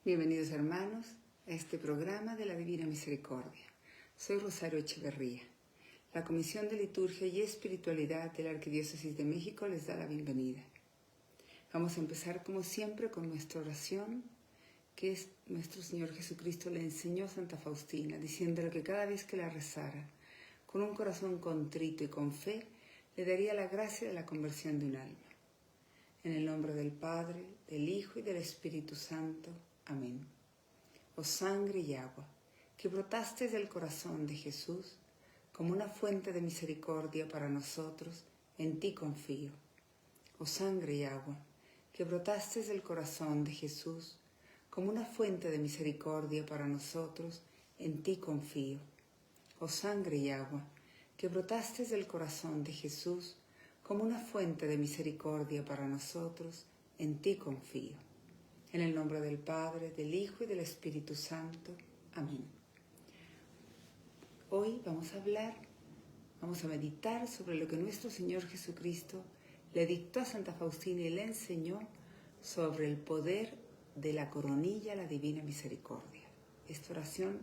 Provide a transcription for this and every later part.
Bienvenidos hermanos a este programa de la Divina Misericordia. Soy Rosario Echeverría. La Comisión de Liturgia y Espiritualidad de la Arquidiócesis de México les da la bienvenida. Vamos a empezar como siempre con nuestra oración, que es nuestro Señor Jesucristo le enseñó a Santa Faustina, diciéndole que cada vez que la rezara, con un corazón contrito y con fe, le daría la gracia de la conversión de un alma. En el nombre del Padre, del Hijo y del Espíritu Santo. Amén. Oh sangre y agua, que brotaste del corazón de Jesús como una fuente de misericordia para nosotros, en ti confío. Oh sangre y agua, que brotaste del corazón de Jesús como una fuente de misericordia para nosotros, en ti confío. Oh sangre y agua, que brotaste del corazón de Jesús como una fuente de misericordia para nosotros, en ti confío. En el nombre del Padre, del Hijo y del Espíritu Santo. Amén. Hoy vamos a meditar sobre lo que nuestro Señor Jesucristo le dictó a Santa Faustina y le enseñó sobre el poder de la coronilla, la Divina Misericordia. Esta oración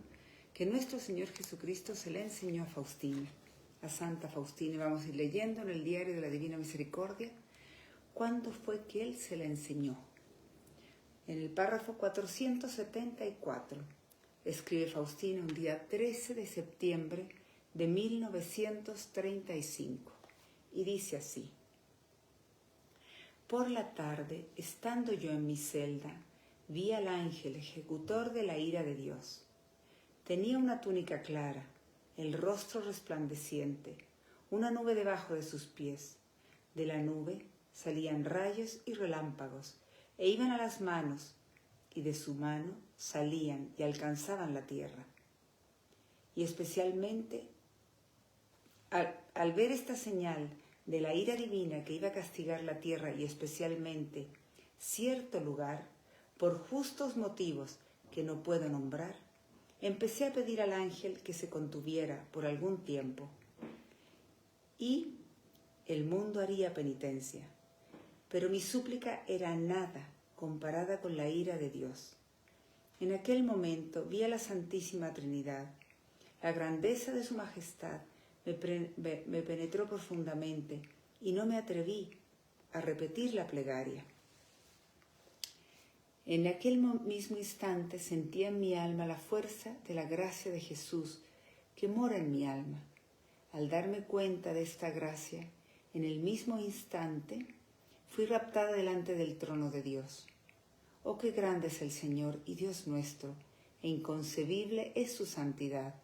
que nuestro Señor Jesucristo se le enseñó a Faustina, a Santa Faustina. Y vamos a ir leyendo en el diario de la Divina Misericordia cuándo fue que Él se la enseñó. En el párrafo 474 escribe Faustina un día 13 de septiembre de 1935 y dice así: Por la tarde, estando yo en mi celda, vi al ángel ejecutor de la ira de Dios. Tenía una túnica clara, el rostro resplandeciente, una nube debajo de sus pies. De la nube salían rayos y relámpagos, e iban a las manos, y de su mano salían y alcanzaban la tierra. Y especialmente, al ver esta señal de la ira divina que iba a castigar la tierra y especialmente cierto lugar, por justos motivos que no puedo nombrar, empecé a pedir al ángel que se contuviera por algún tiempo, y el mundo haría penitencia. Pero mi súplica era nada comparada con la ira de Dios. En aquel momento vi a la Santísima Trinidad. La grandeza de su majestad me penetró profundamente y no me atreví a repetir la plegaria. En aquel mismo instante sentí en mi alma la fuerza de la gracia de Jesús que mora en mi alma. Al darme cuenta de esta gracia, en el mismo instante fui raptada delante del trono de Dios. Oh, qué grande es el Señor y Dios nuestro, e inconcebible es su santidad.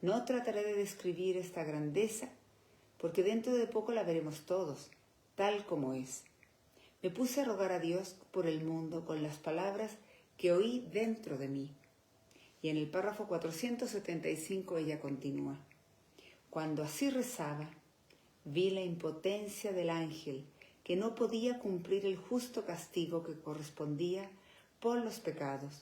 No trataré de describir esta grandeza, porque dentro de poco la veremos todos, tal como es. Me puse a rogar a Dios por el mundo con las palabras que oí dentro de mí. Y en el párrafo 475 ella continúa: Cuando así rezaba, vi la impotencia del ángel, que no podía cumplir el justo castigo que correspondía por los pecados.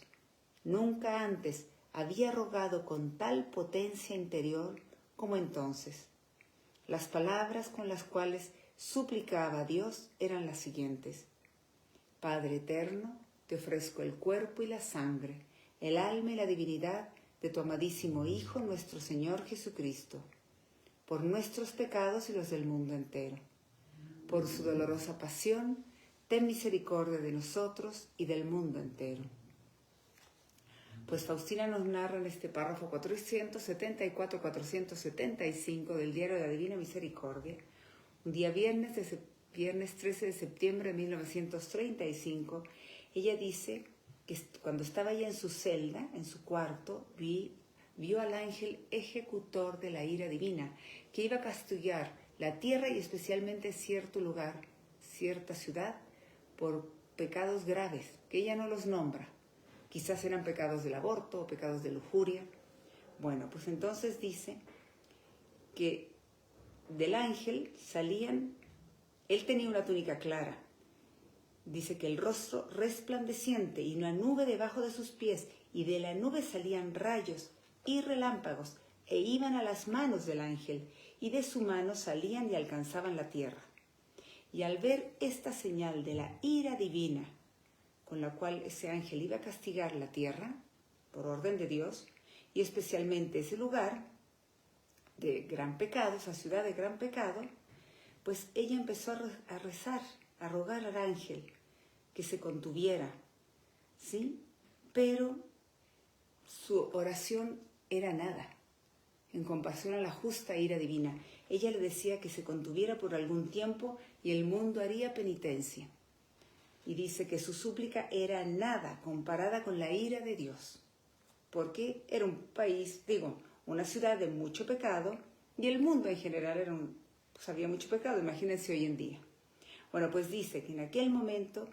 Nunca antes había rogado con tal potencia interior como entonces. Las palabras con las cuales suplicaba a Dios eran las siguientes: Padre eterno, te ofrezco el cuerpo y la sangre, el alma y la divinidad de tu amadísimo Hijo, nuestro Señor Jesucristo, por nuestros pecados y los del mundo entero. Por su dolorosa pasión, ten misericordia de nosotros y del mundo entero. Pues Faustina nos narra en este párrafo 474-475 del diario de la Divina Misericordia, un día viernes 13 de septiembre de 1935, ella dice que cuando estaba ella en su celda, en su cuarto, vio al ángel ejecutor de la ira divina, que iba a castigar la tierra y especialmente cierto lugar, cierta ciudad, por pecados graves, que ella no los nombra. Quizás eran pecados del aborto o pecados de lujuria. Bueno, pues entonces dice que del ángel salían, él tenía una túnica clara, dice que el rostro resplandeciente y una nube debajo de sus pies, y de la nube salían rayos y relámpagos, e iban a las manos del ángel, y de su mano salían y alcanzaban la tierra. Y al ver esta señal de la ira divina, con la cual ese ángel iba a castigar la tierra, por orden de Dios, y especialmente ese lugar de gran pecado, esa ciudad de gran pecado, pues ella empezó a rezar, a rogar al ángel que se contuviera, ¿sí? Pero su oración era nada, en comparación a la justa ira divina. Ella le decía que se contuviera por algún tiempo y el mundo haría penitencia. Y dice que su súplica era nada comparada con la ira de Dios, porque era un país, una ciudad de mucho pecado, y el mundo en general pues había mucho pecado, imagínense hoy en día. Bueno, pues dice que en aquel momento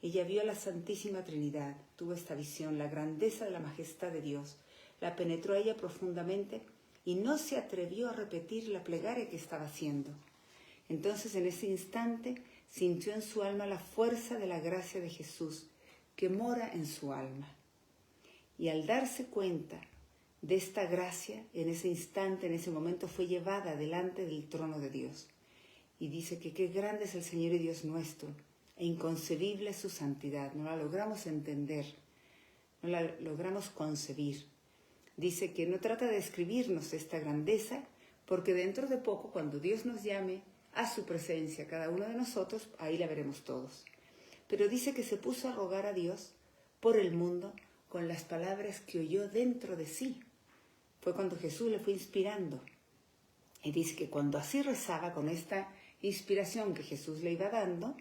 ella vio a la Santísima Trinidad, tuvo esta visión, la grandeza de la majestad de Dios, la penetró a ella profundamente y no se atrevió a repetir la plegaria que estaba haciendo. Entonces en ese instante sintió en su alma la fuerza de la gracia de Jesús que mora en su alma. Y al darse cuenta de esta gracia, en ese instante, en ese momento, fue llevada delante del trono de Dios. Y dice que qué grande es el Señor y Dios nuestro, e inconcebible es su santidad. No la logramos entender, no la logramos concebir. Dice que no trata de describirnos esta grandeza, porque dentro de poco, cuando Dios nos llame a su presencia, cada uno de nosotros, ahí la veremos todos. Pero dice que se puso a rogar a Dios por el mundo con las palabras que oyó dentro de sí. Fue cuando Jesús le fue inspirando. Y dice que cuando así rezaba, con esta inspiración que Jesús le iba dando,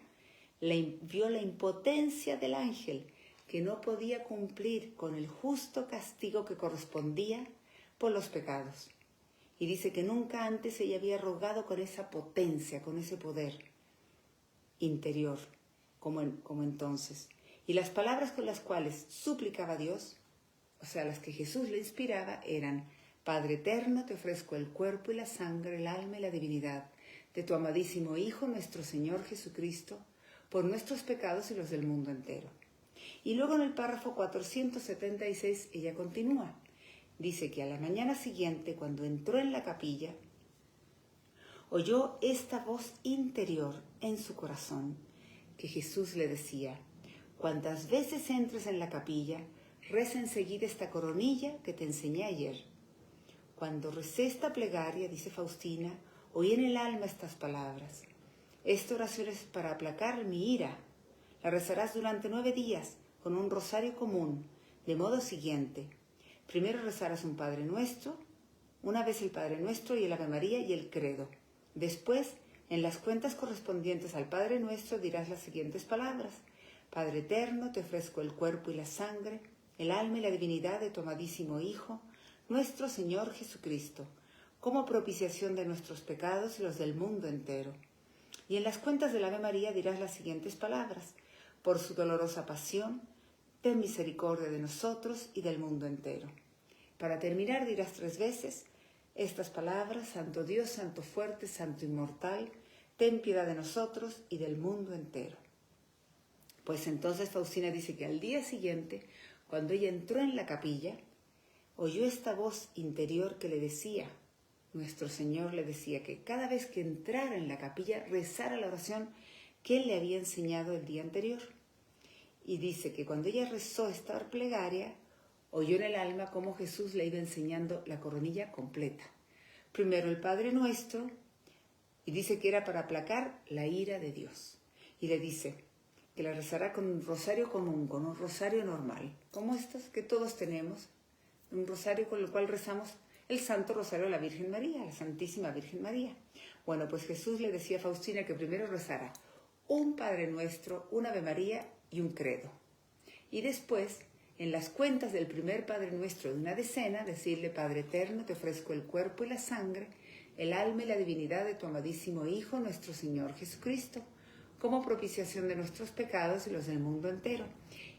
vio la impotencia del ángel, que no podía cumplir con el justo castigo que correspondía por los pecados. Y dice que nunca antes ella había rogado con esa potencia, con ese poder interior, como entonces. Y las palabras con las cuales suplicaba a Dios, o sea, las que Jesús le inspiraba, eran: Padre eterno, te ofrezco el cuerpo y la sangre, el alma y la divinidad de tu amadísimo Hijo, nuestro Señor Jesucristo, por nuestros pecados y los del mundo entero. Y luego en el párrafo 476 ella continúa. Dice que a la mañana siguiente, cuando entró en la capilla, oyó esta voz interior en su corazón, que Jesús le decía: cuantas veces entres en la capilla, reza enseguida esta coronilla que te enseñé ayer. Cuando recé esta plegaria, dice Faustina, oí en el alma estas palabras: esta oración es para aplacar mi ira. La rezarás durante 9 días con un rosario común, de modo siguiente. Primero rezarás un Padre Nuestro, una vez el Padre Nuestro y el Ave María y el Credo. Después, en las cuentas correspondientes al Padre Nuestro, dirás las siguientes palabras: Padre eterno, te ofrezco el cuerpo y la sangre, el alma y la divinidad de tu amadísimo Hijo, nuestro Señor Jesucristo, como propiciación de nuestros pecados y los del mundo entero. Y en las cuentas del Ave María dirás las siguientes palabras: por su dolorosa pasión, ten misericordia de nosotros y del mundo entero. Para terminar dirás 3 veces estas palabras: Santo Dios, Santo fuerte, Santo inmortal, ten piedad de nosotros y del mundo entero. Pues entonces Faustina dice que al día siguiente, cuando ella entró en la capilla, oyó esta voz interior que le decía, nuestro Señor le decía que cada vez que entrara en la capilla rezara la oración que Él le había enseñado el día anterior. Y dice que cuando ella rezó esta plegaria, oyó en el alma cómo Jesús le iba enseñando la coronilla completa. Primero el Padre Nuestro, y dice que era para aplacar la ira de Dios. Y le dice que la rezará con un rosario común, con un rosario normal, como estos que todos tenemos, un rosario con el cual rezamos el Santo Rosario de la Virgen María, la Santísima Virgen María. Bueno, pues Jesús le decía a Faustina que primero rezara un Padre Nuestro, un Ave María y un Credo. Y después, en las cuentas del primer Padre Nuestro de una decena, decirle: Padre eterno, te ofrezco el cuerpo y la sangre, el alma y la divinidad de tu amadísimo Hijo, nuestro Señor Jesucristo, como propiciación de nuestros pecados y los del mundo entero.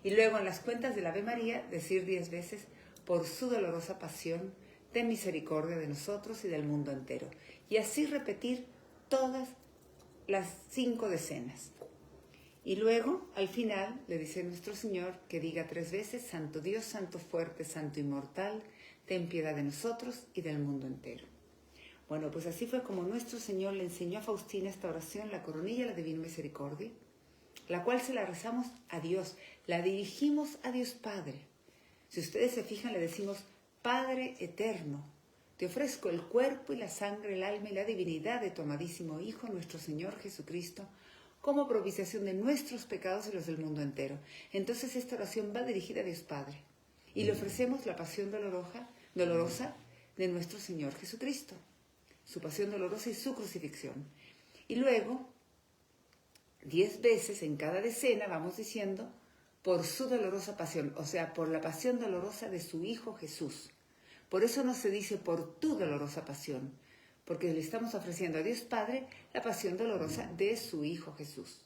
Y luego en las cuentas del Ave María, decir 10 veces: por su dolorosa pasión, ten misericordia de nosotros y del mundo entero. Y así repetir todas las 5 decenas. Y luego, al final, le dice nuestro Señor que diga 3 veces: Santo Dios, Santo fuerte, Santo inmortal, ten piedad de nosotros y del mundo entero. Bueno, pues así fue como nuestro Señor le enseñó a Faustina esta oración, la coronilla, la divina misericordia. la cual se la rezamos a Dios, la dirigimos a Dios Padre. Si ustedes se fijan, le decimos, Padre eterno, te ofrezco el cuerpo y la sangre, el alma y la divinidad de tu amadísimo Hijo, nuestro Señor Jesucristo, como propiciación de nuestros pecados y los del mundo entero. Entonces esta oración va dirigida a Dios Padre. Y le ofrecemos la pasión dolorosa de nuestro Señor Jesucristo, su pasión dolorosa y su crucifixión. Y luego, 10 veces en cada decena vamos diciendo, por su dolorosa pasión, o sea, por la pasión dolorosa de su Hijo Jesús. Por eso no se dice por tu dolorosa pasión, porque le estamos ofreciendo a Dios Padre la pasión dolorosa de su Hijo Jesús.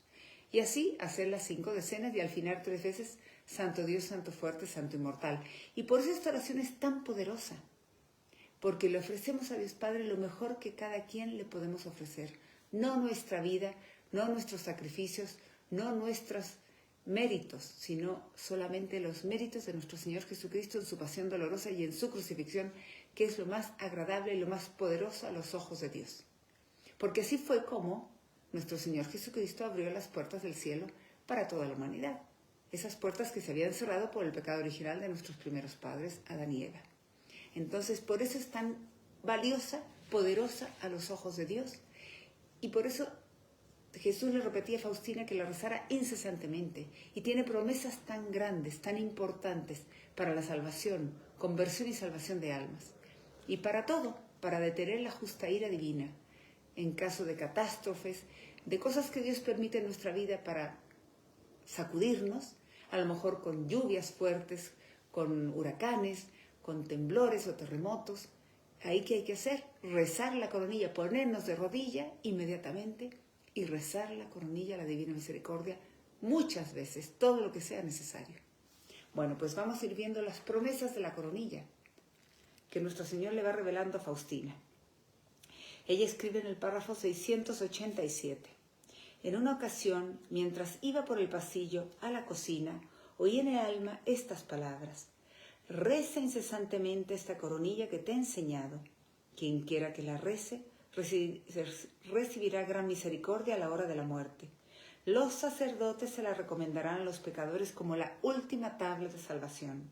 Y así hacer las 5 decenas y al final 3 veces, Santo Dios, Santo fuerte, Santo inmortal. Y por eso esta oración es tan poderosa, porque le ofrecemos a Dios Padre lo mejor que cada quien le podemos ofrecer. No nuestra vida, no nuestros sacrificios, no nuestros méritos, sino solamente los méritos de nuestro Señor Jesucristo en su pasión dolorosa y en su crucifixión, que es lo más agradable y lo más poderoso a los ojos de Dios. Porque así fue como nuestro Señor Jesucristo abrió las puertas del cielo para toda la humanidad. Esas puertas que se habían cerrado por el pecado original de nuestros primeros padres, Adán y Eva. Entonces, por eso es tan valiosa, poderosa a los ojos de Dios. Y por eso Jesús le repetía a Faustina que la rezara incesantemente y tiene promesas tan grandes, tan importantes para la salvación, conversión y salvación de almas. Y para todo, para detener la justa ira divina, en caso de catástrofes, de cosas que Dios permite en nuestra vida para sacudirnos, a lo mejor con lluvias fuertes, con huracanes, con temblores o terremotos. Ahí, ¿qué hay que hacer? Rezar la coronilla, ponernos de rodilla inmediatamente y rezar la coronilla a la Divina Misericordia muchas veces, todo lo que sea necesario. Bueno, pues vamos a ir viendo las promesas de la coronilla que nuestro Señor le va revelando a Faustina. Ella escribe en el párrafo 687. En una ocasión, mientras iba por el pasillo a la cocina, oí en el alma estas palabras: reza incesantemente esta coronilla que te he enseñado. Quien quiera que la rece, recibirá gran misericordia a la hora de la muerte. Los sacerdotes se la recomendarán a los pecadores como la última tabla de salvación.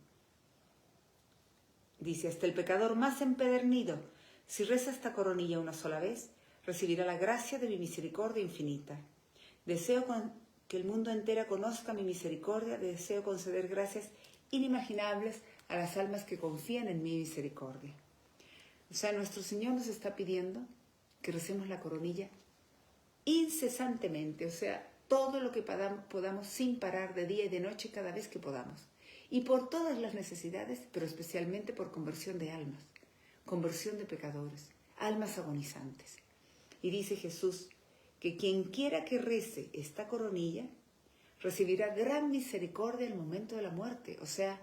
Dice, hasta el pecador más empedernido, si reza esta coronilla una sola vez, recibirá la gracia de mi misericordia infinita. Deseo que el mundo entero conozca mi misericordia, deseo conceder gracias inimaginables a las almas que confían en mi misericordia. O sea, nuestro Señor nos está pidiendo que recemos la coronilla incesantemente, o sea, todo lo que podamos sin parar de día y de noche cada vez que podamos. Y por todas las necesidades, pero especialmente por conversión de almas, conversión de pecadores, almas agonizantes. Y dice Jesús que quien quiera que rece esta coronilla recibirá gran misericordia en el momento de la muerte, o sea,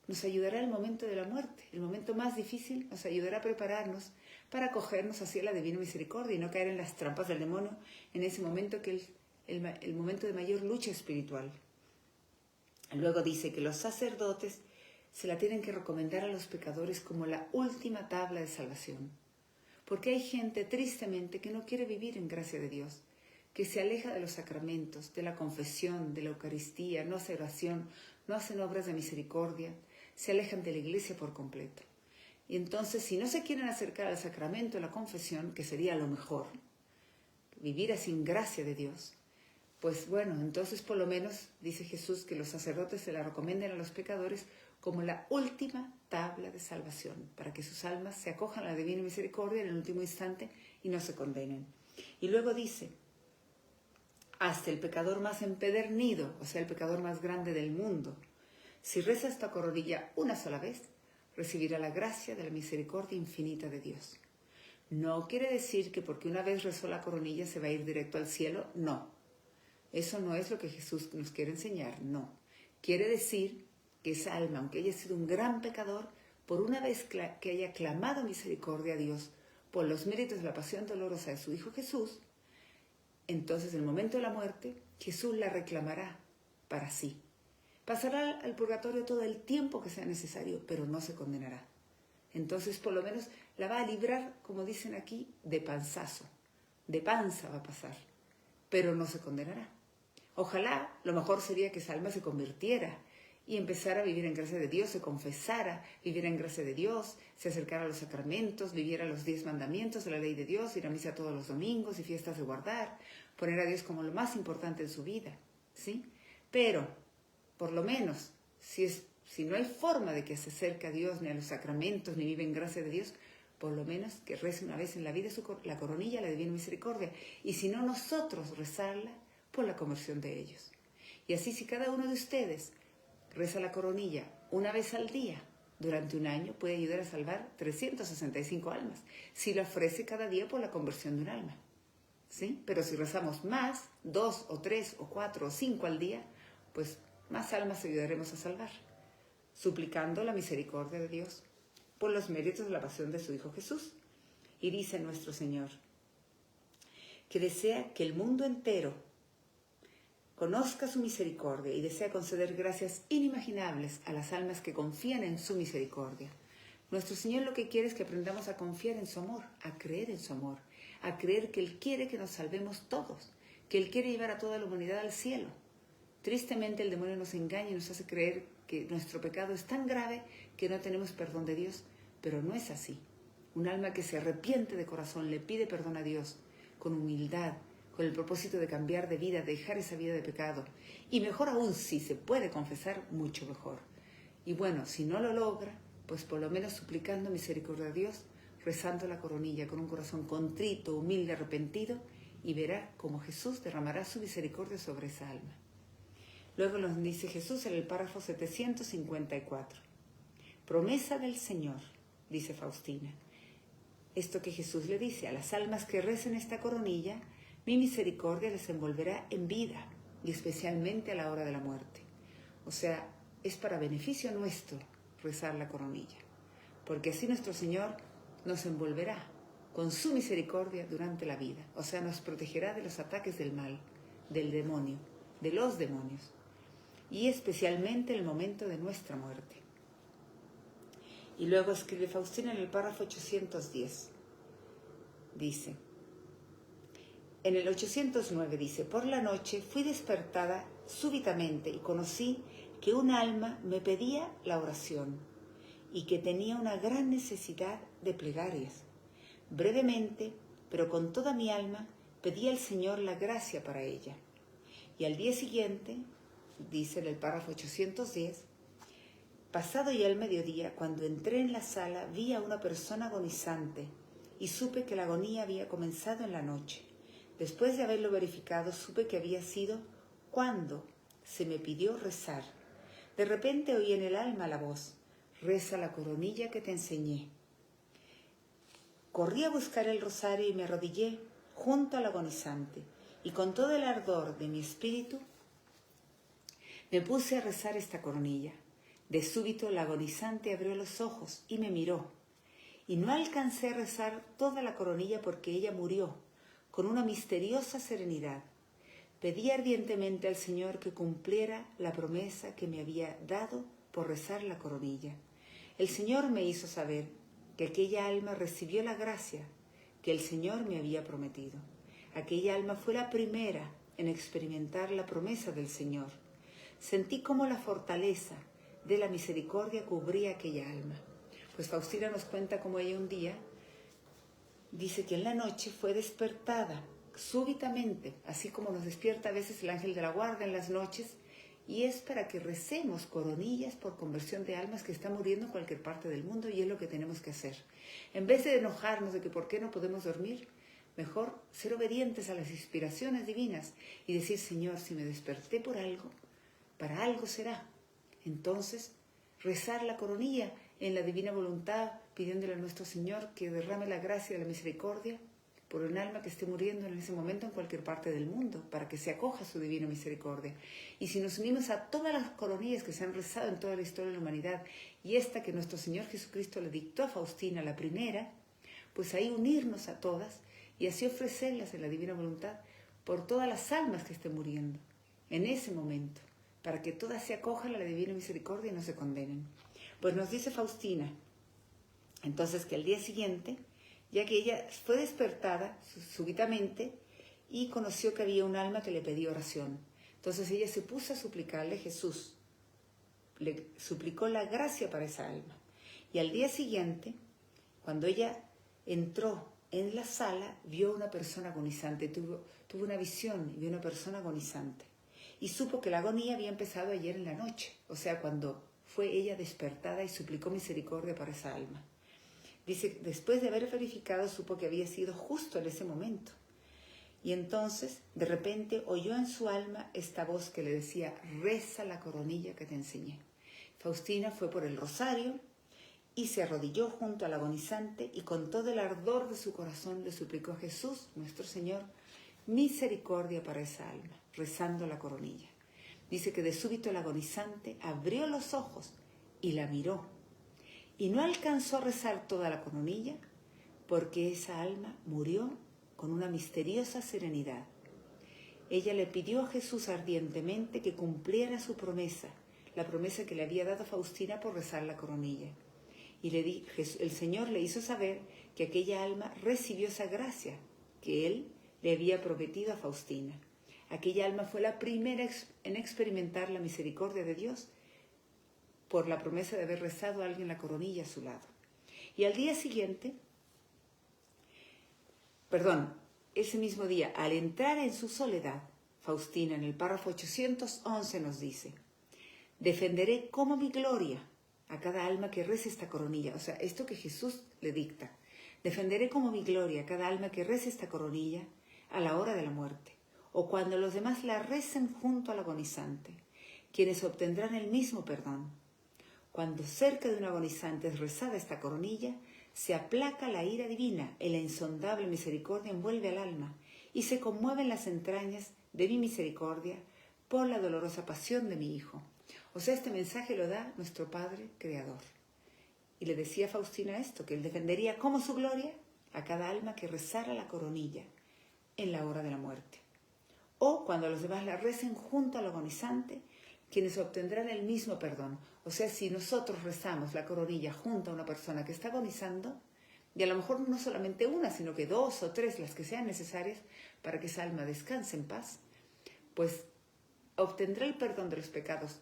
nos ayudará en el momento de la muerte, el momento más difícil, nos ayudará a prepararnos para acogernos hacia la divina misericordia y no caer en las trampas del demonio en ese momento que es el momento de mayor lucha espiritual. Luego dice que los sacerdotes se la tienen que recomendar a los pecadores como la última tabla de salvación, porque hay gente tristemente que no quiere vivir en gracia de Dios, que se aleja de los sacramentos, de la confesión, de la Eucaristía, no hace oración, no hacen obras de misericordia, se alejan de la iglesia por completo. Y entonces, si no se quieren acercar al sacramento de la confesión, que sería lo mejor, vivir así en gracia de Dios, pues bueno, entonces por lo menos, dice Jesús, que los sacerdotes se la recomienden a los pecadores como la última tabla de salvación, para que sus almas se acojan a la divina misericordia en el último instante y no se condenen. Y luego dice, hasta el pecador más empedernido, o sea, el pecador más grande del mundo, si reza esta coronilla una sola vez, recibirá la gracia de la misericordia infinita de Dios. No quiere decir que porque una vez rezó la coronilla se va a ir directo al cielo, no. Eso no es lo que Jesús nos quiere enseñar, no. Quiere decir que esa alma, aunque haya sido un gran pecador, por una vez que haya clamado misericordia a Dios por los méritos de la pasión dolorosa de su Hijo Jesús, entonces en el momento de la muerte, Jesús la reclamará para sí. Pasará al purgatorio todo el tiempo que sea necesario, pero no se condenará. Entonces, por lo menos, la va a librar, como dicen aquí, de panzazo. De panza va a pasar, pero no se condenará. Ojalá, lo mejor sería que esa alma se convirtiera y empezara a vivir en gracia de Dios, se confesara, viviera en gracia de Dios, se acercara a los sacramentos, viviera los 10 mandamientos de la ley de Dios, ir a misa todos los domingos y fiestas de guardar, poner a Dios como lo más importante en su vida, ¿sí? Pero, por lo menos, si no hay forma de que se acerque a Dios, ni a los sacramentos, ni vive en gracia de Dios, por lo menos que rece una vez en la vida la coronilla, la Divina Misericordia, y si no nosotros rezarla por la conversión de ellos. Y así si cada uno de ustedes reza la coronilla una vez al día durante un año, puede ayudar a salvar 365 almas, si la ofrece cada día por la conversión de un alma, ¿sí? Pero si rezamos más, 2 o 3 o 4 o 5 al día, pues más almas ayudaremos a salvar, suplicando la misericordia de Dios por los méritos de la pasión de su Hijo Jesús. Y dice nuestro Señor, que desea que el mundo entero conozca su misericordia y desea conceder gracias inimaginables a las almas que confían en su misericordia. Nuestro Señor lo que quiere es que aprendamos a confiar en su amor, a creer en su amor, a creer que Él quiere que nos salvemos todos, que Él quiere llevar a toda la humanidad al cielo. Tristemente el demonio nos engaña y nos hace creer que nuestro pecado es tan grave que no tenemos perdón de Dios, pero no es así. Un alma que se arrepiente de corazón, le pide perdón a Dios con humildad, con el propósito de cambiar de vida, de dejar esa vida de pecado. Y mejor aún, si se puede confesar, mucho mejor. Y bueno, si no lo logra, pues por lo menos suplicando misericordia a Dios, rezando la coronilla con un corazón contrito, humilde, arrepentido, y verá cómo Jesús derramará su misericordia sobre esa alma. Luego nos dice Jesús en el párrafo 754. Promesa del Señor, dice Faustina. Esto que Jesús le dice, a las almas que recen esta coronilla, mi misericordia les envolverá en vida y especialmente a la hora de la muerte. O sea, es para beneficio nuestro rezar la coronilla, porque así nuestro Señor nos envolverá con su misericordia durante la vida. O sea, nos protegerá de los ataques del mal, del demonio, de los demonios, y especialmente en el momento de nuestra muerte. Y luego escribe Faustina en el párrafo 810. Dice, en el 809 dice, por la noche fui despertada súbitamente y conocí que un alma me pedía la oración y que tenía una gran necesidad de plegarias. Brevemente, pero con toda mi alma, pedí al Señor la gracia para ella. Y al día siguiente, dice en el párrafo 810, pasado ya el mediodía, cuando entré en la sala, vi a una persona agonizante y supe que la agonía había comenzado en la noche. Después de haberlo verificado, supe que había sido cuando se me pidió rezar. De repente oí en el alma la voz, reza la coronilla que te enseñé. Corrí a buscar el rosario y me arrodillé junto al agonizante, y con todo el ardor de mi espíritu me puse a rezar esta coronilla. De súbito la agonizante abrió los ojos y me miró, y no alcancé a rezar toda la coronilla porque ella murió con una misteriosa serenidad. Pedí ardientemente al Señor que cumpliera la promesa que me había dado por rezar la coronilla. El Señor me hizo saber que aquella alma recibió la gracia que el Señor me había prometido. Aquella alma fue la primera en experimentar la promesa del Señor. Sentí como la fortaleza de la misericordia cubría aquella alma. Pues Faustina nos cuenta cómo ella un día dice que en la noche fue despertada súbitamente, así como nos despierta a veces el ángel de la guarda en las noches, y es para que recemos coronillas por conversión de almas que están muriendo en cualquier parte del mundo, y es lo que tenemos que hacer. En vez de enojarnos de que por qué no podemos dormir, mejor ser obedientes a las inspiraciones divinas y decir, Señor, si me desperté por algo, para algo será. Entonces, rezar la coronilla en la divina voluntad, pidiéndole a nuestro Señor que derrame la gracia y la misericordia por un alma que esté muriendo en ese momento en cualquier parte del mundo, para que se acoja a su divina misericordia. Y si nos unimos a todas las coronillas que se han rezado en toda la historia de la humanidad, y esta que nuestro Señor Jesucristo le dictó a Faustina, la primera, pues ahí unirnos a todas y así ofrecerlas en la divina voluntad por todas las almas que estén muriendo en ese momento, para que todas se acojan a la divina misericordia y no se condenen. Pues nos dice Faustina, entonces, que al día siguiente, ya que ella fue despertada súbitamente y conoció que había un alma que le pedía oración. Entonces ella se puso a suplicarle a Jesús, le suplicó la gracia para esa alma. Y al día siguiente, cuando ella entró en la sala, vio una persona agonizante, tuvo una visión y vio una persona agonizante. Y supo que la agonía había empezado ayer en la noche, o sea, cuando fue ella despertada y suplicó misericordia para esa alma. Dice, después de haber verificado, supo que había sido justo en ese momento. Y entonces, de repente, oyó en su alma esta voz que le decía, reza la coronilla que te enseñé. Faustina fue por el rosario y se arrodilló junto al agonizante y con todo el ardor de su corazón le suplicó a Jesús, nuestro Señor, misericordia para esa alma, rezando la coronilla. Dice que de súbito el agonizante abrió los ojos y la miró. Y no alcanzó a rezar toda la coronilla porque esa alma murió con una misteriosa serenidad. Ella le pidió a Jesús ardientemente que cumpliera su promesa, la promesa que le había dado Faustina por rezar la coronilla. Y el Señor le hizo saber que aquella alma recibió esa gracia que Él le había prometido a Faustina. Aquella alma fue la primera en experimentar la misericordia de Dios por la promesa de haber rezado a alguien la coronilla a su lado. Y al día siguiente, ese mismo día, al entrar en su soledad, Faustina en el párrafo 811 nos dice, defenderé como mi gloria a cada alma que rece esta coronilla. O sea, esto que Jesús le dicta. Defenderé como mi gloria a cada alma que rece esta coronilla a la hora de la muerte, o cuando los demás la recen junto al agonizante, quienes obtendrán el mismo perdón. Cuando cerca de un agonizante es rezada esta coronilla, se aplaca la ira divina y la insondable misericordia envuelve al alma y se conmueven las entrañas de mi misericordia por la dolorosa pasión de mi Hijo. O sea, este mensaje lo da nuestro Padre Creador. Y le decía a Faustina esto, que Él defendería como su gloria a cada alma que rezara la coronilla en la hora de la muerte. O cuando los demás la recen junto al agonizante, quienes obtendrán el mismo perdón. O sea, si nosotros rezamos la coronilla junto a una persona que está agonizando, y a lo mejor no solamente una, sino que 2 o 3, las que sean necesarias para que esa alma descanse en paz, pues obtendrá el perdón de los pecados,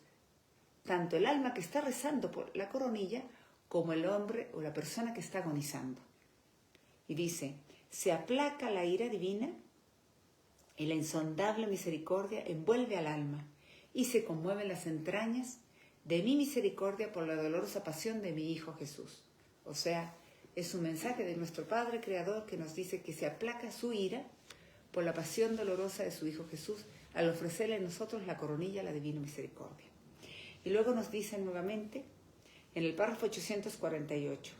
tanto el alma que está rezando por la coronilla, como el hombre o la persona que está agonizando. Y dice, se aplaca la ira divina y la insondable misericordia envuelve al alma y se conmueven las entrañas de mi misericordia por la dolorosa pasión de mi Hijo Jesús. O sea, es un mensaje de nuestro Padre Creador que nos dice que se aplaca su ira por la pasión dolorosa de su Hijo Jesús al ofrecerle a nosotros la coronilla, la divina misericordia. Y luego nos dice nuevamente, en el párrafo 848,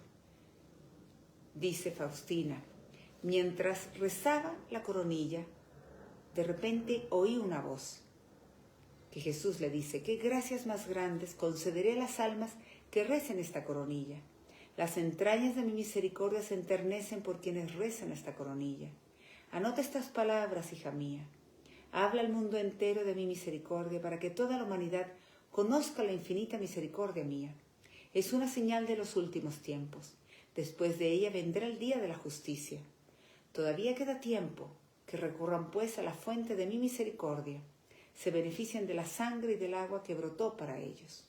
dice Faustina, mientras rezaba la coronilla, de repente oí una voz que Jesús le dice, ¿qué gracias más grandes concederé a las almas que recen esta coronilla? Las entrañas de mi misericordia se enternecen por quienes rezan esta coronilla. Anota estas palabras, hija mía. Habla al mundo entero de mi misericordia para que toda la humanidad conozca la infinita misericordia mía. Es una señal de los últimos tiempos. Después de ella vendrá el día de la justicia. Todavía queda tiempo. Que recurran pues a la fuente de mi misericordia. Se benefician de la sangre y del agua que brotó para ellos.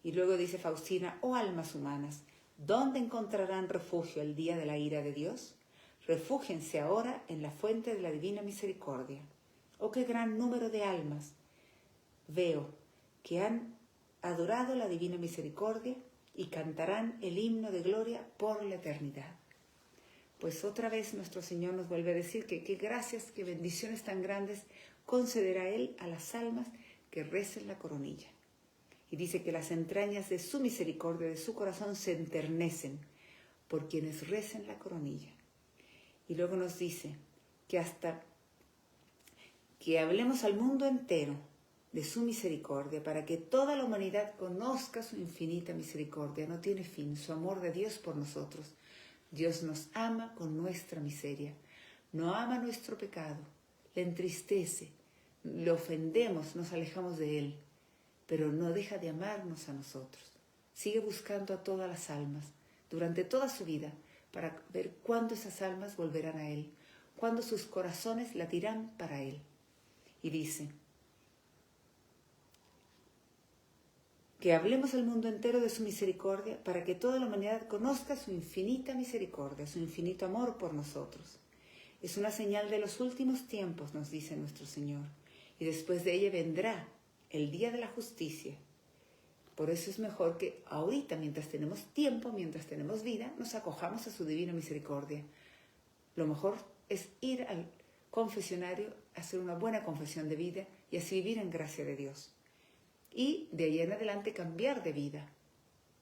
Y luego dice Faustina, oh almas humanas, ¿dónde encontrarán refugio el día de la ira de Dios? Refúgiense ahora en la fuente de la divina misericordia. Oh, qué gran número de almas veo que han adorado la divina misericordia y cantarán el himno de gloria por la eternidad. Pues otra vez nuestro Señor nos vuelve a decir que qué gracias, qué bendiciones tan grandes concederá Él a las almas que recen la coronilla. Y dice que las entrañas de su misericordia, de su corazón, se enternecen por quienes recen la coronilla. Y luego nos dice que hasta que hablemos al mundo entero de su misericordia, para que toda la humanidad conozca su infinita misericordia. No tiene fin, su amor de Dios por nosotros. Dios nos ama con nuestra miseria, no ama nuestro pecado, le entristece, le ofendemos, nos alejamos de Él, pero no deja de amarnos a nosotros. Sigue buscando a todas las almas durante toda su vida para ver cuándo esas almas volverán a Él, cuándo sus corazones latirán para Él. Y dice, que hablemos al mundo entero de su misericordia para que toda la humanidad conozca su infinita misericordia, su infinito amor por nosotros. Es una señal de los últimos tiempos, nos dice nuestro Señor, y después de ella vendrá el día de la justicia. Por eso es mejor que ahorita, mientras tenemos tiempo, mientras tenemos vida, nos acojamos a su divina misericordia. Lo mejor es ir al confesionario, hacer una buena confesión de vida y así vivir en gracia de Dios. Y de ahí en adelante cambiar de vida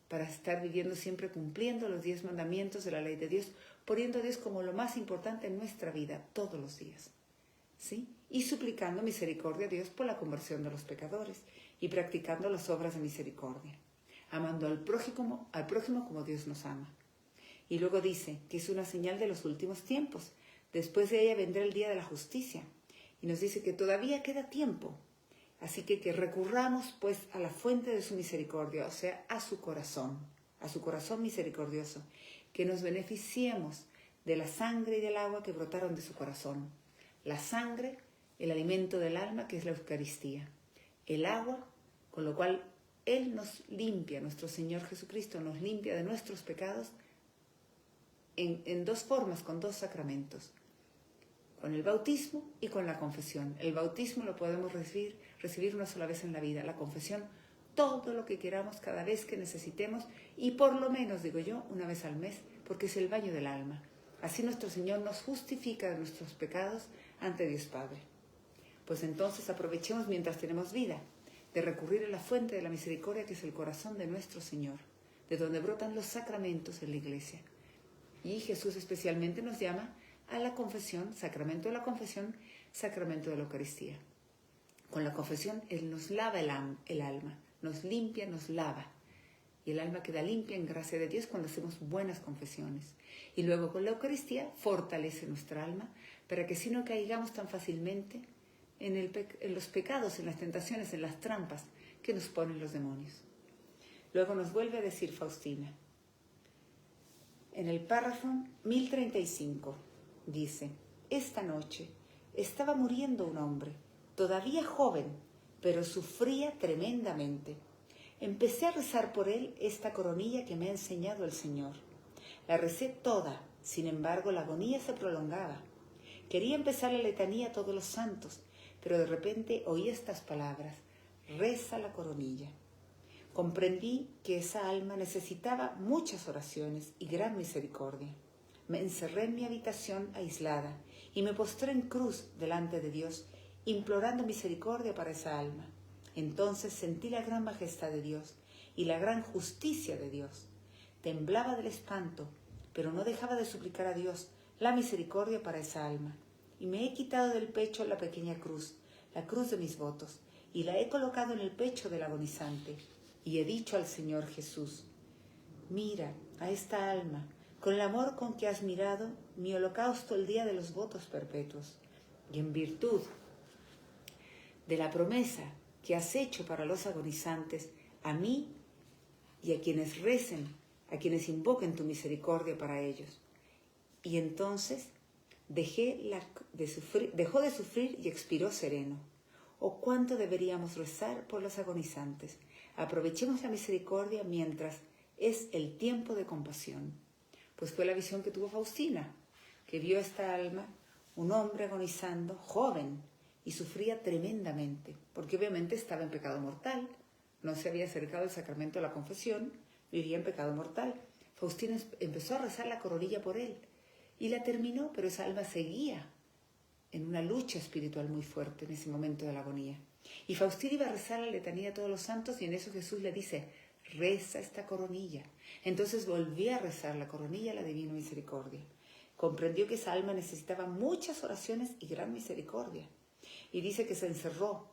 para estar viviendo siempre cumpliendo los 10 mandamientos de la ley de Dios, poniendo a Dios como lo más importante en nuestra vida todos los días, ¿sí? Y suplicando misericordia a Dios por la conversión de los pecadores y practicando las obras de misericordia, amando al prójimo como Dios nos ama. Y luego dice que es una señal de los últimos tiempos. Después de ella vendrá el día de la justicia. Y nos dice que todavía queda tiempo. Así que recurramos pues a la fuente de su misericordia, o sea, a su corazón misericordioso, que nos beneficiemos de la sangre y del agua que brotaron de su corazón. La sangre, el alimento del alma, que es la Eucaristía. El agua, con lo cual Él nos limpia, nuestro Señor Jesucristo nos limpia de nuestros pecados en dos formas, con dos sacramentos. Con el bautismo y con la confesión. El bautismo lo podemos recibir una sola vez en la vida. La confesión, todo lo que queramos, cada vez que necesitemos, y por lo menos, digo yo, una vez al mes, porque es el baño del alma. Así nuestro Señor nos justifica de nuestros pecados ante Dios Padre. Pues entonces aprovechemos mientras tenemos vida, de recurrir a la fuente de la misericordia, que es el corazón de nuestro Señor, de donde brotan los sacramentos en la Iglesia. Y Jesús especialmente nos llama a la confesión, sacramento de la confesión, sacramento de la Eucaristía. Con la confesión Él nos lava el alma, nos limpia, nos lava. Y el alma queda limpia en gracia de Dios cuando hacemos buenas confesiones. Y luego con la Eucaristía fortalece nuestra alma para que si no caigamos tan fácilmente en los pecados, en las tentaciones, en las trampas que nos ponen los demonios. Luego nos vuelve a decir Faustina, en el párrafo 1035, dice: esta noche estaba muriendo un hombre, todavía joven, pero sufría tremendamente. Empecé a rezar por él esta coronilla que me ha enseñado el Señor. La recé toda, sin embargo la agonía se prolongaba. Quería empezar la letanía a todos los santos, pero de repente oí estas palabras: reza la coronilla. Comprendí que esa alma necesitaba muchas oraciones y gran misericordia. Me encerré en mi habitación aislada y me postré en cruz delante de Dios, implorando misericordia para esa alma. Entonces sentí la gran majestad de Dios y la gran justicia de Dios. Temblaba del espanto, pero no dejaba de suplicar a Dios la misericordia para esa alma. Y me he quitado del pecho la pequeña cruz, la cruz de mis votos, y la he colocado en el pecho del agonizante. Y he dicho al Señor Jesús: mira a esta alma con el amor con que has mirado mi holocausto el día de los votos perpetuos, y en virtud de la promesa que has hecho para los agonizantes, a mí y a quienes recen, a quienes invoquen tu misericordia para ellos. Y entonces dejó de sufrir y expiró sereno. ¿O cuánto deberíamos rezar por los agonizantes? Aprovechemos la misericordia mientras es el tiempo de compasión. Pues fue la visión que tuvo Faustina, que vio esta alma, un hombre agonizando, joven, y sufría tremendamente, porque obviamente estaba en pecado mortal, no se había acercado al sacramento de la confesión, vivía en pecado mortal. Faustina empezó a rezar la coronilla por él, y la terminó, pero esa alma seguía en una lucha espiritual muy fuerte en ese momento de la agonía. Y Faustina iba a rezar la letanía a todos los santos, y en eso Jesús le dice: reza esta coronilla. Entonces volvió a rezar la coronilla a la divina misericordia. Comprendió que esa alma necesitaba muchas oraciones y gran misericordia. Y dice que se encerró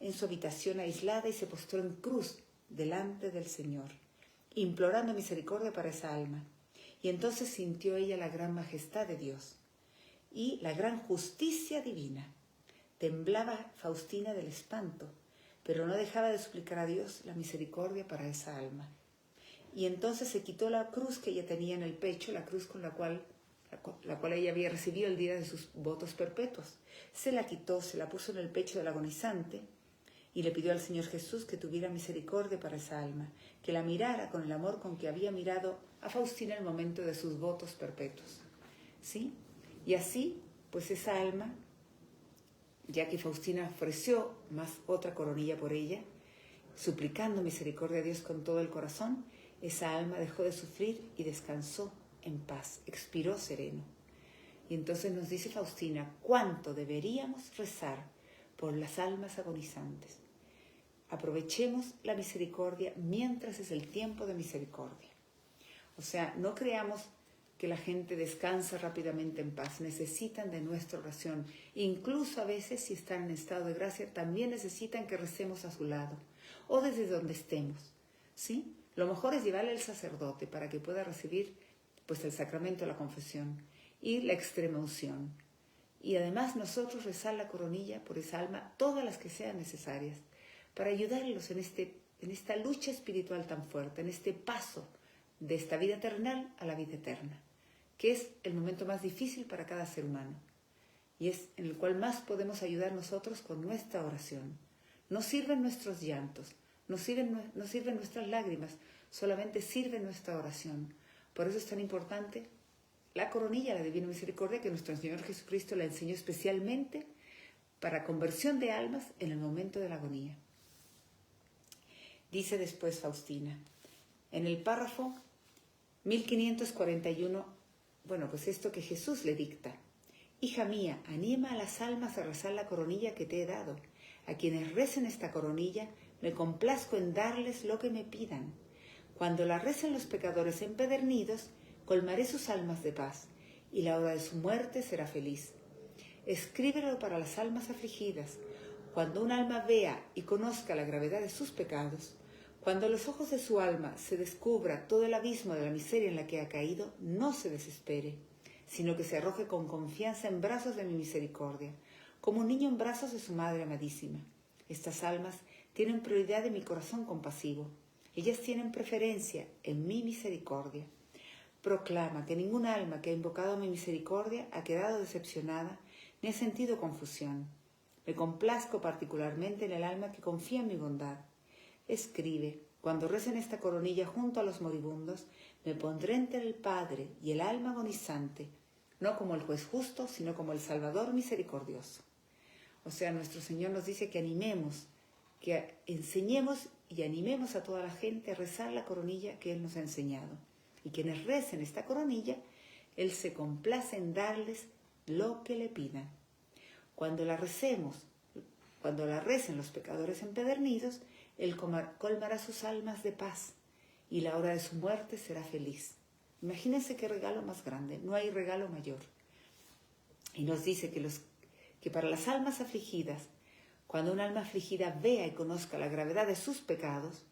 en su habitación aislada y se postró en cruz delante del Señor, implorando misericordia para esa alma. Y entonces sintió ella la gran majestad de Dios y la gran justicia divina. Temblaba Faustina del espanto, pero no dejaba de suplicar a Dios la misericordia para esa alma. Y entonces se quitó la cruz que ella tenía en el pecho, la cruz con la cual ella había recibido el día de sus votos perpetuos. Se la quitó, se la puso en el pecho del agonizante, y le pidió al Señor Jesús que tuviera misericordia para esa alma, que la mirara con el amor con que había mirado a Faustina en el momento de sus votos perpetuos. ¿Sí? Y así, pues esa alma, ya que Faustina ofreció más otra coronilla por ella, suplicando misericordia a Dios con todo el corazón, esa alma dejó de sufrir y descansó en paz, expiró sereno. Y entonces nos dice Faustina, ¿cuánto deberíamos rezar por las almas agonizantes? Aprovechemos la misericordia mientras es el tiempo de misericordia. O sea, no creamos que la gente descansa rápidamente en paz. Necesitan de nuestra oración. Incluso a veces, si están en estado de gracia, también necesitan que recemos a su lado o desde donde estemos. ¿Sí? Lo mejor es llevarle al sacerdote para que pueda recibir pues, el sacramento de la confesión y la extrema unción. Y además nosotros rezar la coronilla por esa alma, todas las que sean necesarias, para ayudarlos en esta lucha espiritual tan fuerte, en este paso de esta vida terrenal a la vida eterna, que es el momento más difícil para cada ser humano y es en el cual más podemos ayudar nosotros con nuestra oración. No sirven nuestros llantos, no sirven nuestras lágrimas, solamente sirve nuestra oración. Por eso es tan importante la coronilla, la Divina Misericordia, que nuestro Señor Jesucristo la enseñó especialmente para conversión de almas en el momento de la agonía. Dice después Faustina, en el párrafo 1541, bueno, pues esto que Jesús le dicta. Hija mía, anima a las almas a rezar la coronilla que te he dado. A quienes recen esta coronilla, me complazco en darles lo que me pidan. Cuando la recen los pecadores empedernidos, colmaré sus almas de paz, y la hora de su muerte será feliz. Escríbelo para las almas afligidas. Cuando un alma vea y conozca la gravedad de sus pecados, cuando a los ojos de su alma se descubra todo el abismo de la miseria en la que ha caído, no se desespere, sino que se arroje con confianza en brazos de mi misericordia, como un niño en brazos de su madre amadísima. Estas almas tienen prioridad en mi corazón compasivo. Ellas tienen preferencia en mi misericordia. Proclama que ningún alma que ha invocado mi misericordia ha quedado decepcionada ni ha sentido confusión. Me complazco particularmente en el alma que confía en mi bondad. Escribe, cuando recen esta coronilla junto a los moribundos, me pondré entre el Padre y el alma agonizante, no como el juez justo, sino como el Salvador misericordioso. O sea, nuestro Señor nos dice que animemos, que enseñemos y animemos a toda la gente a rezar la coronilla que Él nos ha enseñado. Y quienes recen esta coronilla, Él se complace en darles lo que le pidan. Cuando la recen los pecadores empedernidos, Él colmará sus almas de paz y la hora de su muerte será feliz. Imagínense qué regalo más grande, no hay regalo mayor. Y nos dice que para las almas afligidas, cuando un alma afligida vea y conozca la gravedad de sus pecados,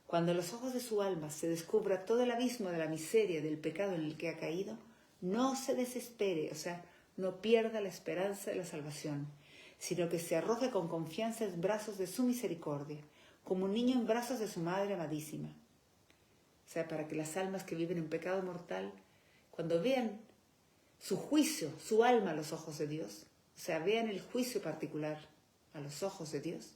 cuando en los ojos de su alma se descubra todo el abismo de la miseria del pecado en el que ha caído, no se desespere, o sea, no pierda la esperanza de la salvación, sino que se arroje con confianza en brazos de su misericordia, como un niño en brazos de su madre amadísima. O sea, para que las almas que viven en pecado mortal, cuando vean su juicio, su alma a los ojos de Dios, o sea, vean el juicio particular a los ojos de Dios,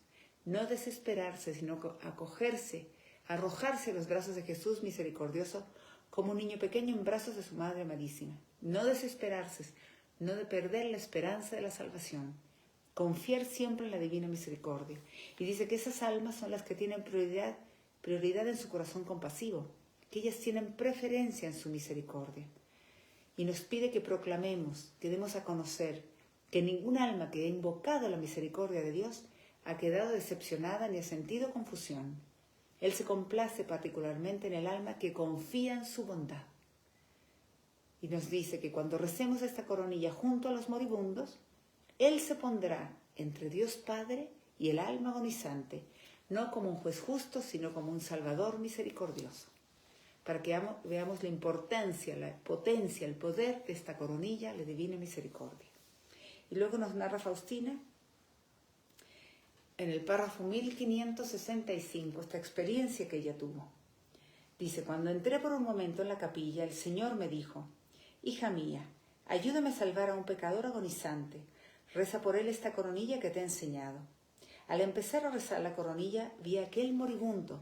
no desesperarse, sino acogerse, arrojarse a los brazos de Jesús misericordioso, como un niño pequeño en brazos de su madre amadísima. No desesperarse, no de perder la esperanza de la salvación. Confiar siempre en la divina misericordia. Y dice que esas almas son las que tienen prioridad en su corazón compasivo, que ellas tienen preferencia en su misericordia. Y nos pide que proclamemos, que demos a conocer que ningún alma que ha invocado la misericordia de Dios ha quedado decepcionada ni ha sentido confusión. Él se complace particularmente en el alma que confía en su bondad. Y nos dice que cuando recemos esta coronilla junto a los moribundos, Él se pondrá entre Dios Padre y el alma agonizante, no como un juez justo, sino como un Salvador misericordioso. Para que veamos la importancia, la potencia, el poder de esta coronilla, la divina misericordia. Y luego nos narra Faustina, en el párrafo 1565, esta experiencia que ella tuvo. Dice, cuando entré por un momento en la capilla, el Señor me dijo, hija mía, ayúdame a salvar a un pecador agonizante. Reza por él esta coronilla que te he enseñado. Al empezar a rezar la coronilla, vi a aquel moribundo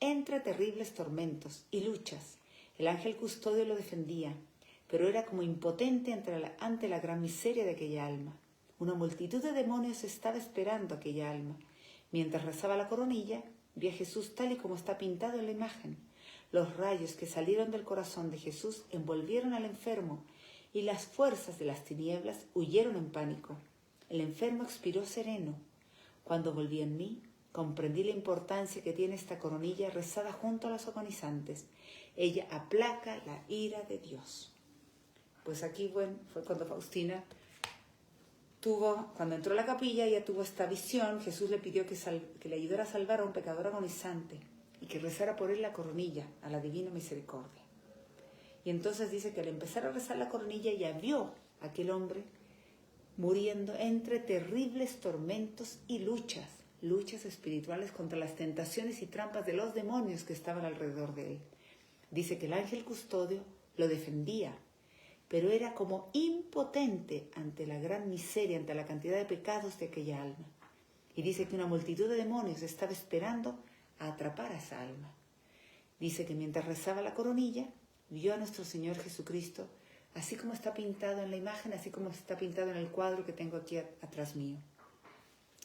entre terribles tormentos y luchas. El ángel custodio lo defendía, pero era como impotente ante la gran miseria de aquella alma. Una multitud de demonios estaba esperando aquella alma. Mientras rezaba la coronilla, vi a Jesús tal y como está pintado en la imagen. Los rayos que salieron del corazón de Jesús envolvieron al enfermo y las fuerzas de las tinieblas huyeron en pánico. El enfermo expiró sereno. Cuando volví en mí, comprendí la importancia que tiene esta coronilla rezada junto a los agonizantes. Ella aplaca la ira de Dios. Pues aquí, bueno, fue cuando Faustina cuando entró a la capilla, ella tuvo esta visión. Jesús le pidió que le ayudara a salvar a un pecador agonizante y que rezara por él la coronilla, a la divina misericordia. Y entonces dice que al empezar a rezar la coronilla, ella vio a aquel hombre muriendo entre terribles tormentos y luchas espirituales contra las tentaciones y trampas de los demonios que estaban alrededor de él. Dice que el ángel custodio lo defendía, pero era como impotente ante la gran miseria, ante la cantidad de pecados de aquella alma. Y dice que una multitud de demonios estaba esperando a atrapar a esa alma. Dice que mientras rezaba la coronilla, vio a nuestro Señor Jesucristo, así como está pintado en la imagen, así como está pintado en el cuadro que tengo aquí atrás mío.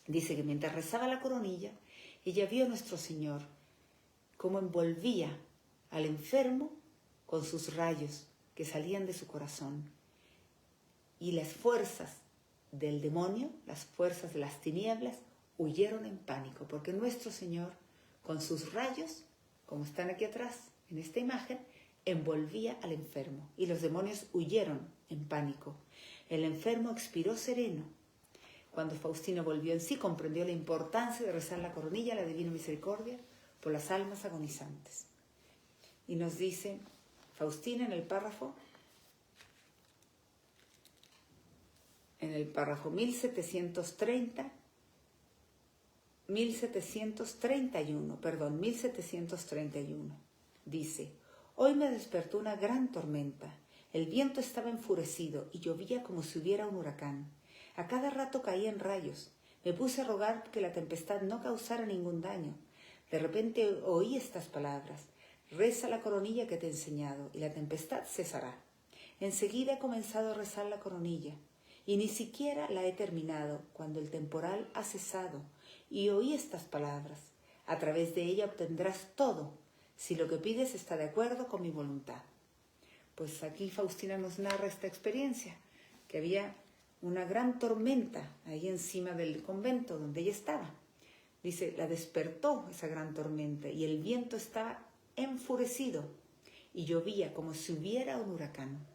Dice que mientras rezaba la coronilla, ella vio a nuestro Señor cómo envolvía al enfermo con sus rayos que salían de su corazón. Y las fuerzas del demonio, las fuerzas de las tinieblas, huyeron en pánico, porque nuestro Señor, con sus rayos, como están aquí atrás en esta imagen, envolvía al enfermo y los demonios huyeron en pánico. El enfermo expiró sereno. Cuando Faustina volvió en sí, comprendió la importancia de rezar la coronilla a la Divina Misericordia por las almas agonizantes. Y nos dice Faustina en el párrafo 1731, dice: hoy me despertó una gran tormenta. El viento estaba enfurecido y llovía como si hubiera un huracán. A cada rato caían rayos. Me puse a rogar que la tempestad no causara ningún daño. De repente oí estas palabras: reza la coronilla que te he enseñado y la tempestad cesará. Enseguida he comenzado a rezar la coronilla y ni siquiera la he terminado cuando el temporal ha cesado y oí estas palabras: a través de ella obtendrás todo, si lo que pides está de acuerdo con mi voluntad. Pues aquí Faustina nos narra esta experiencia, que había una gran tormenta ahí encima del convento donde ella estaba. Dice, la despertó esa gran tormenta y el viento estaba enfurecido y llovía como si hubiera un huracán.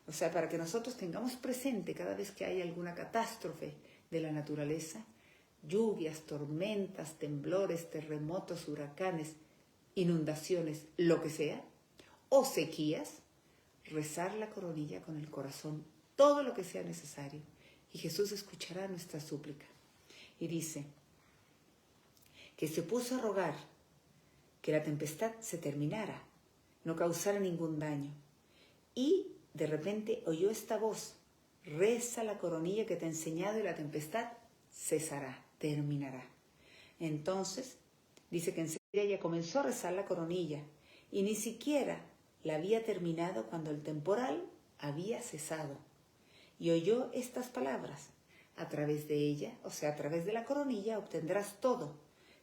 O sea, para que nosotros tengamos presente cada vez que hay alguna catástrofe de la naturaleza, lluvias, tormentas, temblores, terremotos, huracanes, inundaciones, lo que sea, o sequías, rezar la coronilla con el corazón, todo lo que sea necesario, y Jesús escuchará nuestra súplica. Y dice que se puso a rogar que la tempestad se terminara, no causara ningún daño, y de repente oyó esta voz: reza la coronilla que te he enseñado y la tempestad cesará, terminará. Entonces, dice que enseguida ella comenzó a rezar la coronilla y ni siquiera la había terminado cuando el temporal había cesado. Y oyó estas palabras: a través de ella, o sea, a través de la coronilla, obtendrás todo,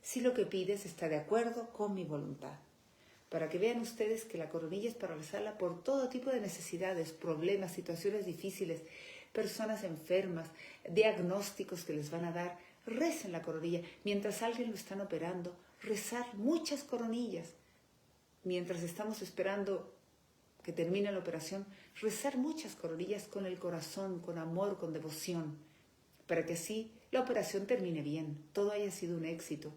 si lo que pides está de acuerdo con mi voluntad. Para que vean ustedes que la coronilla es para rezarla por todo tipo de necesidades, problemas, situaciones difíciles, personas enfermas, diagnósticos que les van a dar. Recen la coronilla. Mientras a alguien lo están operando, rezar muchas coronillas. Mientras estamos esperando que termine la operación, rezar muchas coronillas con el corazón, con amor, con devoción, para que así la operación termine bien, todo haya sido un éxito.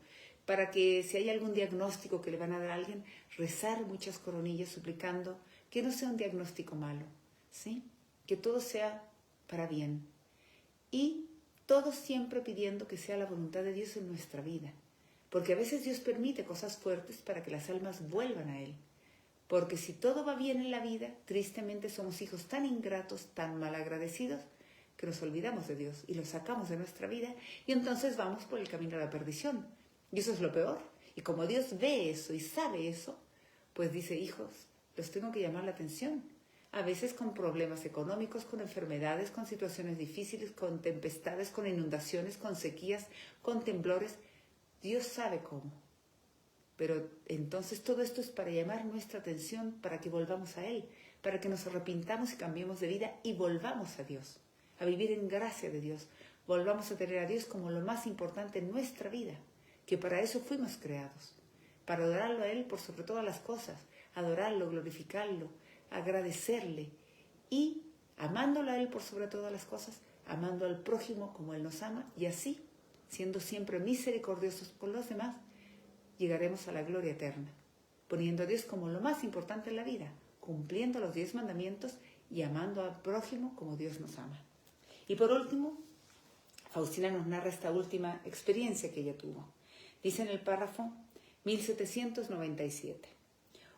Para que si hay algún diagnóstico que le van a dar a alguien, rezar muchas coronillas suplicando que no sea un diagnóstico malo, ¿sí? Que todo sea para bien. Y todo siempre pidiendo que sea la voluntad de Dios en nuestra vida. Porque a veces Dios permite cosas fuertes para que las almas vuelvan a Él. Porque si todo va bien en la vida, tristemente somos hijos tan ingratos, tan malagradecidos, que nos olvidamos de Dios y lo sacamos de nuestra vida y entonces vamos por el camino de la perdición. Y eso es lo peor. Y como Dios ve eso y sabe eso, pues dice, hijos, los tengo que llamar la atención. A veces con problemas económicos, con enfermedades, con situaciones difíciles, con tempestades, con inundaciones, con sequías, con temblores. Dios sabe cómo. Pero entonces todo esto es para llamar nuestra atención, para que volvamos a Él, para que nos arrepintamos y cambiemos de vida y volvamos a Dios, a vivir en gracia de Dios. Volvamos a tener a Dios como lo más importante en nuestra vida, que para eso fuimos creados, para adorarlo a Él por sobre todas las cosas, adorarlo, glorificarlo, agradecerle y amándolo a Él por sobre todas las cosas, amando al prójimo como Él nos ama y así, siendo siempre misericordiosos por los demás, llegaremos a la gloria eterna, poniendo a Dios como lo más importante en la vida, cumpliendo los 10 mandamientos y amando al prójimo como Dios nos ama. Y por último, Faustina nos narra esta última experiencia que ella tuvo. Dice en el párrafo 1797.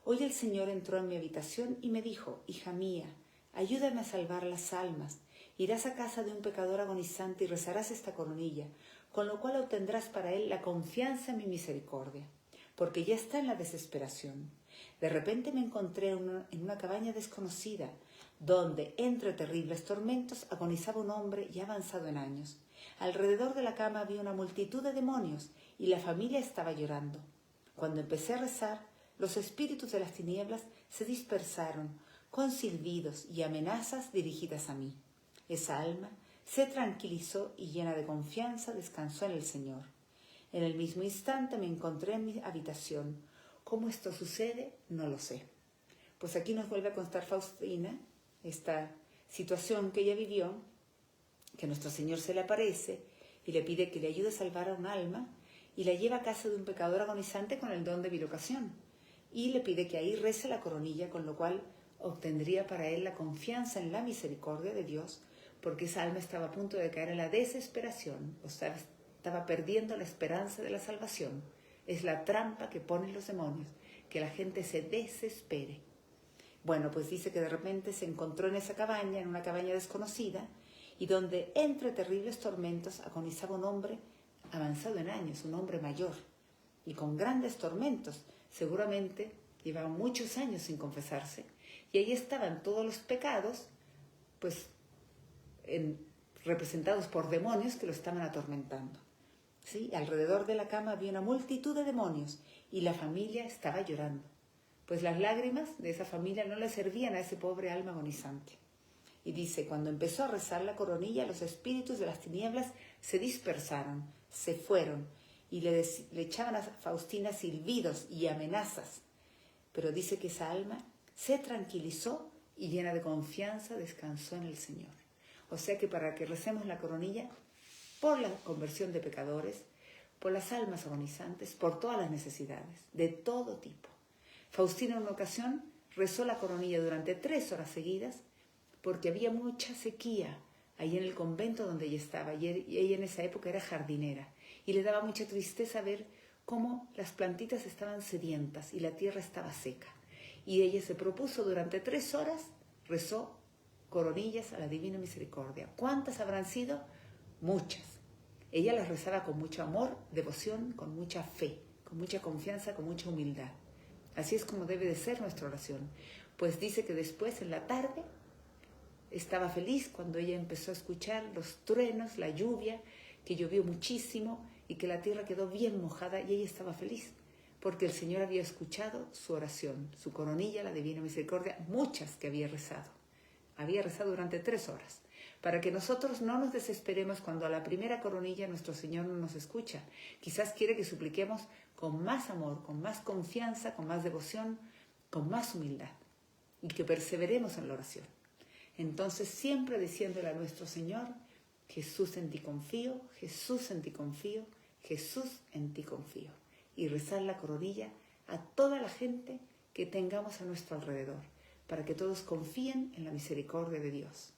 Hoy el Señor entró en mi habitación y me dijo, hija mía, ayúdame a salvar las almas. Irás a casa de un pecador agonizante y rezarás esta coronilla, con lo cual obtendrás para él la confianza en mi misericordia, porque ya está en la desesperación. De repente me encontré en una cabaña desconocida, donde, entre terribles tormentos, agonizaba un hombre ya avanzado en años. Alrededor de la cama había una multitud de demonios y la familia estaba llorando. Cuando empecé a rezar, los espíritus de las tinieblas se dispersaron con silbidos y amenazas dirigidas a mí. Esa alma se tranquilizó y llena de confianza descansó en el Señor. En el mismo instante me encontré en mi habitación. ¿Cómo esto sucede? No lo sé. Pues aquí nos vuelve a contar Faustina esta situación que ella vivió, que nuestro Señor se le aparece y le pide que le ayude a salvar a un alma y la lleva a casa de un pecador agonizante con el don de bilocación y le pide que ahí rece la coronilla, con lo cual obtendría para él la confianza en la misericordia de Dios, porque esa alma estaba a punto de caer en la desesperación, o sea, estaba perdiendo la esperanza de la salvación. Es la trampa que ponen los demonios, que la gente se desespere. Bueno, pues dice que de repente se encontró en esa cabaña, en una cabaña desconocida, y donde entre terribles tormentos agonizaba un hombre avanzado en años, un hombre mayor, y con grandes tormentos. Seguramente llevaba muchos años sin confesarse, y ahí estaban todos los pecados, pues representados por demonios que lo estaban atormentando. ¿Sí? Alrededor de la cama había una multitud de demonios y la familia estaba llorando, pues las lágrimas de esa familia no le servían a ese pobre alma agonizante. Y dice, cuando empezó a rezar la coronilla, los espíritus de las tinieblas se dispersaron, se fueron, y le echaban a Faustina silbidos y amenazas. Pero dice que esa alma se tranquilizó y llena de confianza descansó en el Señor. O sea que para que recemos la coronilla, por la conversión de pecadores, por las almas agonizantes, por todas las necesidades, de todo tipo. Faustina en una ocasión rezó la coronilla durante 3 horas seguidas, porque había mucha sequía ahí en el convento donde ella estaba, y ella en esa época era jardinera, y le daba mucha tristeza ver cómo las plantitas estaban sedientas y la tierra estaba seca. Y ella se propuso durante 3 horas, rezó coronillas a la Divina Misericordia. ¿Cuántas habrán sido? Muchas. Ella las rezaba con mucho amor, devoción, con mucha fe, con mucha confianza, con mucha humildad. Así es como debe de ser nuestra oración. Pues dice que después, en la tarde, estaba feliz cuando ella empezó a escuchar los truenos, la lluvia, que llovió muchísimo y que la tierra quedó bien mojada, y ella estaba feliz porque el Señor había escuchado su oración, su coronilla, la Divina Misericordia, muchas que había rezado. Había rezado durante 3 horas, para que nosotros no nos desesperemos cuando a la primera coronilla nuestro Señor no nos escucha. Quizás quiere que supliquemos con más amor, con más confianza, con más devoción, con más humildad, y que perseveremos en la oración. Entonces, siempre diciéndole a nuestro Señor, Jesús, en ti confío, Jesús, en ti confío, Jesús, en ti confío. Y rezar la coronilla a toda la gente que tengamos a nuestro alrededor, para que todos confíen en la misericordia de Dios.